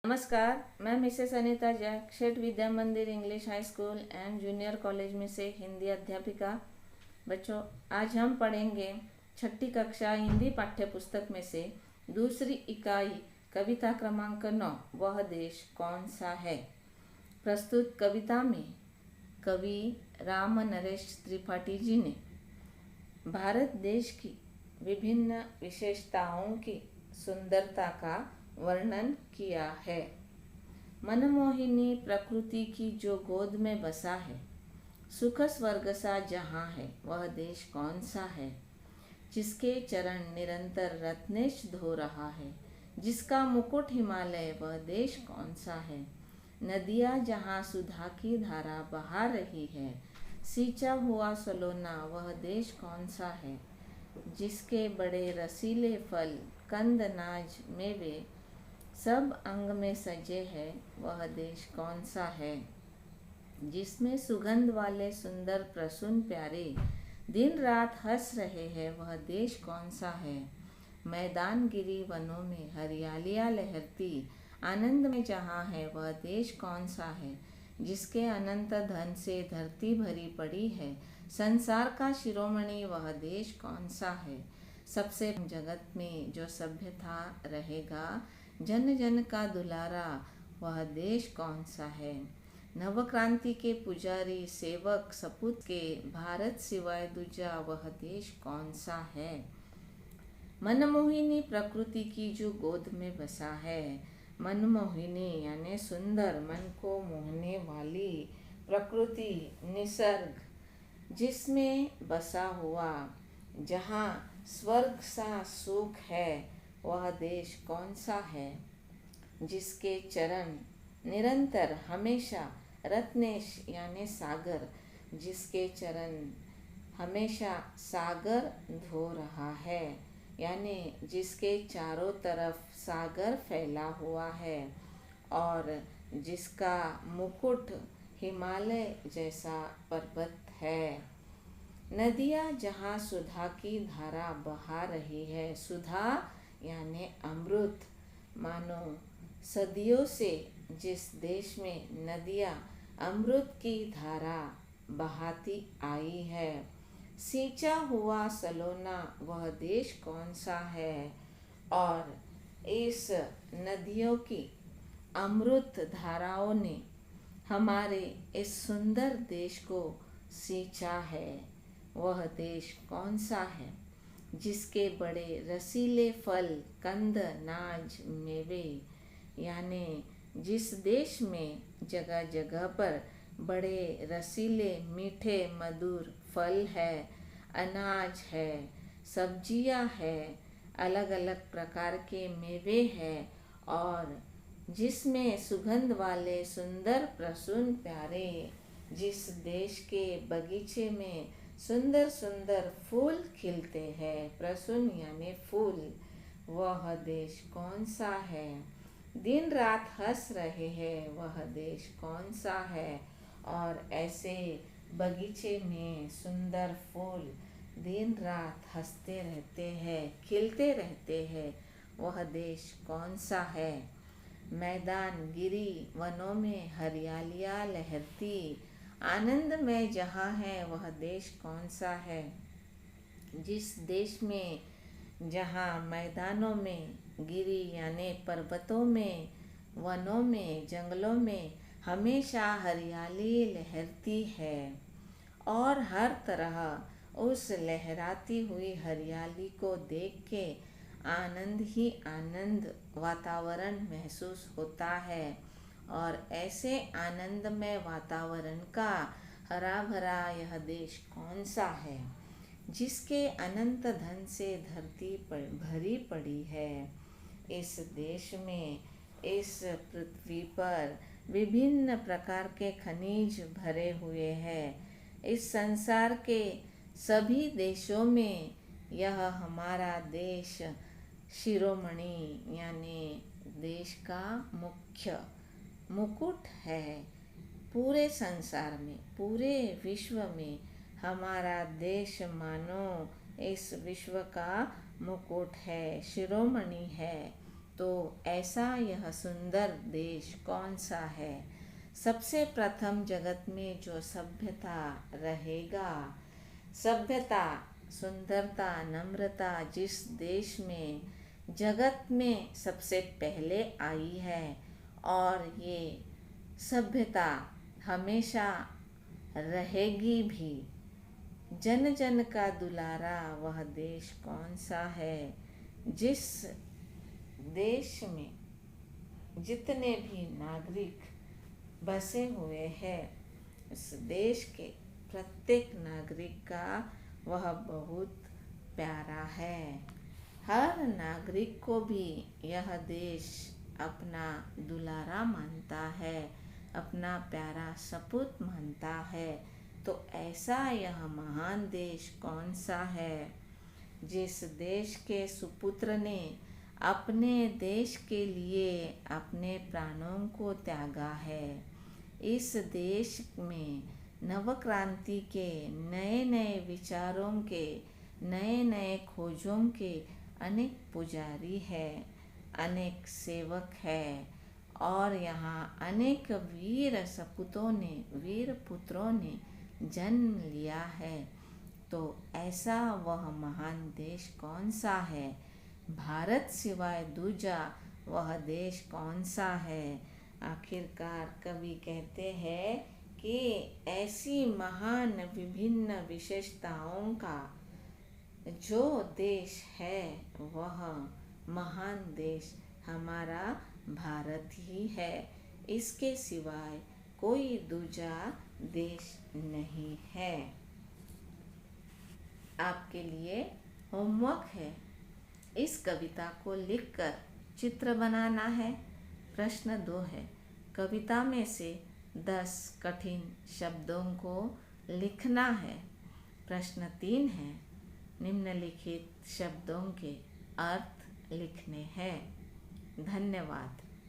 नमस्कार, मैं Mrs Anita Jack, Sheth विद्या मंदिर English high school and junior college में से हिंदी अध्यापिका। बच्चों, आज हम पढ़ेंगे छठी कक्षा हिंदी पाठ्य पुस्तक में से दूसरी इकाई कविता क्रमांक 9, वह देश कौन सा है। प्रस्तुत कविता में कवि राम नरेश त्रिपाठी जी ने भारत देश की विभिन्न विशेषताओं की सुंदरता का वर्णन किया है। मनमोहिनी प्रकृति की जो गोद में बसा है, सुख स्वर्ग सा जहाँ है, वह देश कौन सा है। जिसके चरण निरंतर रत्नेश धो रहा है, जिसका मुकुट हिमालय, वह देश कौन सा है। नदियाँ जहाँ सुधा की धारा बहा रही है, सींचा हुआ सलोना, वह देश कौन सा है। जिसके बड़े रसीले फल, कंद, नाज, मेवे सब अंग में सजे है, वह देश कौन सा है। जिसमें सुगंध वाले सुंदर प्रसून प्यारे दिन रात हंस रहे हैं, वह देश कौन सा है। मैदान गिरी वनों में हरियालियाँ लहरती आनंद में जहाँ है, वह देश कौन सा है। जिसके अनंत धन से धरती भरी पड़ी है, संसार का शिरोमणि, वह देश कौन सा है। सबसे जगत में जो सभ्यता रहेगा, जन जन का दुलारा, वह देश कौन सा है। नवक्रांति के पुजारी सेवक सपूत के, भारत सिवाय दूजा, वह देश कौन सा है। मनमोहिनी प्रकृति की जो गोद में बसा है, मनमोहिनी यानी सुंदर, मन को मोहने वाली प्रकृति, निसर्ग जिसमें बसा हुआ, जहाँ स्वर्ग सा सुख है, वह देश कौन सा है। जिसके चरण निरंतर हमेशा रत्नेश यानी सागर, जिसके चरण हमेशा सागर धो रहा है, यानी जिसके चारों तरफ सागर फैला हुआ है और जिसका मुकुट हिमालय जैसा पर्वत है। नदियाँ जहाँ सुधा की धारा बहा रही है, सुधा यानी अमृत, मानो सदियों से जिस देश में नदियाँ अमृत की धारा बहाती आई है। सींचा हुआ सलोना, वह देश कौन सा है। और इस नदियों की अमृत धाराओं ने हमारे इस सुंदर देश को सींचा है, वह देश कौन सा है। जिसके बड़े रसीले फल, कंद, नाज, मेवे, यानी जिस देश में जगह जगह पर बड़े रसीले मीठे मधुर फल है, अनाज है, सब्जियां है, अलग अलग प्रकार के मेवे हैं और जिसमें सुगंध वाले सुंदर प्रसून प्यारे, जिस देश के बगीचे में सुंदर सुंदर फूल खिलते हैं, प्रसून यानी फूल, वह देश कौन सा है। दिन रात हंस रहे हैं, वह देश कौन सा है। और ऐसे बगीचे में सुंदर फूल दिन रात हंसते रहते हैं, खिलते रहते हैं, वह देश कौन सा है। मैदान गिरी वनों में हरियालियाँ लहरती आनंद में जहाँ है, वह देश कौन सा है। जिस देश में जहाँ मैदानों में, गिरी यानी पर्वतों में, वनों में, जंगलों में हमेशा हरियाली लहरती है और हर तरह उस लहराती हुई हरियाली को देख के आनंद ही आनंद वातावरण महसूस होता है। और ऐसे आनंदमय वातावरण का हरा भरा यह देश कौन सा है। जिसके अनंत धन से धरती पर भरी पड़ी है। इस देश में, इस पृथ्वी पर विभिन्न प्रकार के खनिज भरे हुए हैं। इस संसार के सभी देशों में यह हमारा देश शिरोमणि यानी देश का मुख्य मुकुट है। पूरे संसार में, पूरे विश्व में हमारा देश मानो इस विश्व का मुकुट है, शिरोमणि है। तो ऐसा यह सुंदर देश कौन सा है। सबसे प्रथम जगत में जो सभ्यता रहेगा, सभ्यता, सुंदरता, नम्रता जिस देश में जगत में सबसे पहले आई है, और ये सभ्यता हमेशा रहेगी भी। जन जन का दुलारा वह देश कौन सा है। जिस देश में जितने भी नागरिक बसे हुए हैं, उस देश के प्रत्येक नागरिक का वह बहुत प्यारा है। हर नागरिक को भी यह देश अपना दुलारा मानता है, अपना प्यारा सपूत मानता है। तो ऐसा यह महान देश कौन सा है जिस देश के सुपुत्र ने अपने देश के लिए अपने प्राणों को त्यागा है। इस देश में नवक्रांति के, नए नए विचारों के, नए नए खोजों के अनेक पुजारी है, अनेक सेवक है, और यहाँ अनेक वीर सपूतों ने, वीर पुत्रों ने जन्म लिया है। तो ऐसा वह महान देश कौन सा है। भारत सिवाय दूजा वह देश कौन सा है। आखिरकार कवि कहते हैं कि ऐसी महान विभिन्न विशेषताओं का जो देश है, वह महान देश हमारा भारत ही है। इसके सिवाय कोई दूजा देश नहीं है। आपके लिए होमवर्क है, इस कविता को लिखकर चित्र बनाना है। प्रश्न 2 है, कविता में से 10 कठिन शब्दों को लिखना है। प्रश्न 3 है, निम्नलिखित शब्दों के अर्थ लिखने हैं। धन्यवाद।